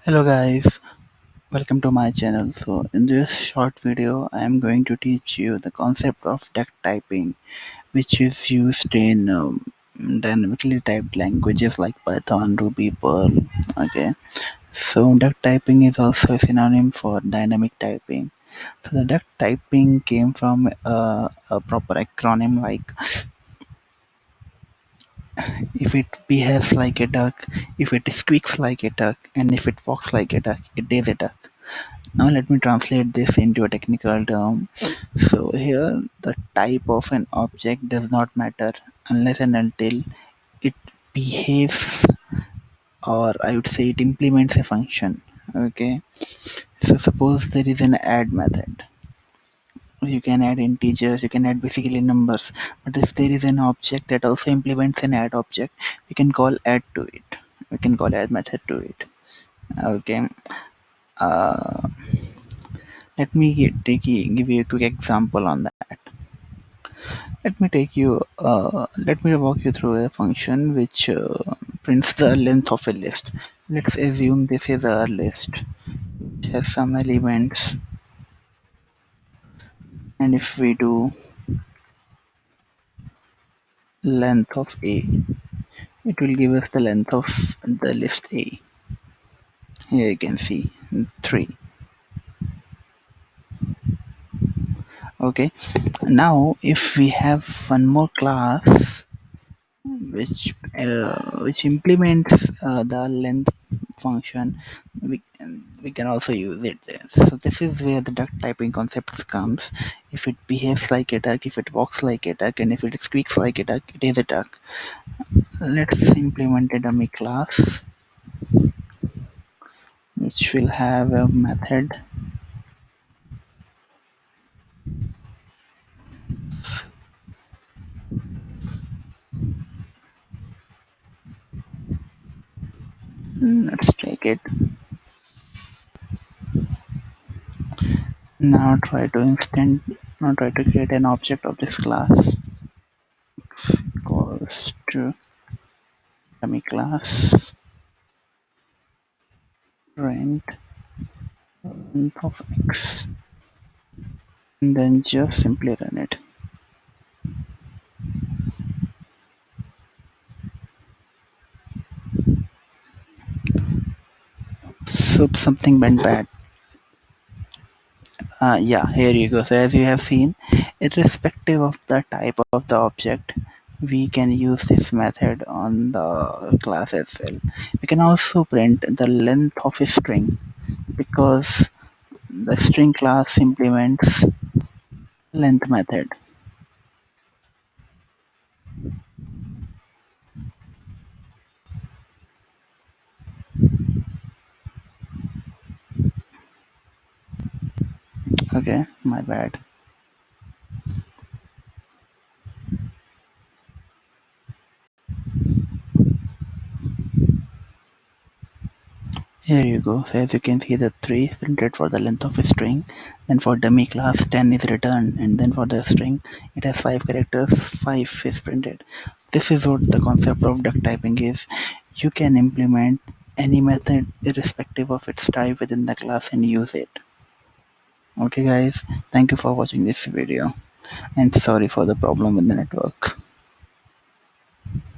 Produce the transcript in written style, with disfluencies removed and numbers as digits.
Hello guys, welcome to my channel. So in this short video I am going to teach you the concept of duck typing, which is used in dynamically typed languages like Python, Ruby, Perl. Okay, so duck typing is also a synonym for dynamic typing. So the duck typing came from a proper acronym like if it behaves like a duck, if it squeaks like a duck, and if it walks like a duck, it is a duck. Now let me translate this into a technical term. So here the type of an object does not matter unless and until it behaves, or I would say it implements a function. Okay. So suppose there is an add method. You can add integers, you can add basically numbers. But if there is an object that also implements an add object, we can call add to it. We can call add method to it. Okay. Uh, give you a quick example on that. Let me walk you through a function which prints the length of a list. Let's assume this is a list. It has some elements, and if we do length of A, it will give us the length of the list A. Here you can see 3. Okay. Now if we have one more class which implements the length function, we can also use it there. So this is where the duck typing concept comes. If it behaves like a duck, if it walks like a duck, and if it squeaks like a duck, it is a duck. Let's implement a dummy class which will have a method. Let's take it. Now try to create an object of this class equals to dummy class rent length of x, and then just simply run it. So something went bad. Yeah, here you go. So as you have seen, irrespective of the type of the object, we can use this method on the class as well. We can also print the length of a string because the string class implements length method. Okay, my bad. Here you go. So as you can see, the 3 is printed for the length of a string. Then for dummy class, 10 is returned. And then for the string, it has 5 characters, 5 is printed. This is what the concept of duck typing is. You can implement any method irrespective of its type within the class and use it. Okay guys, thank you for watching this video. And sorry for the problem with the network.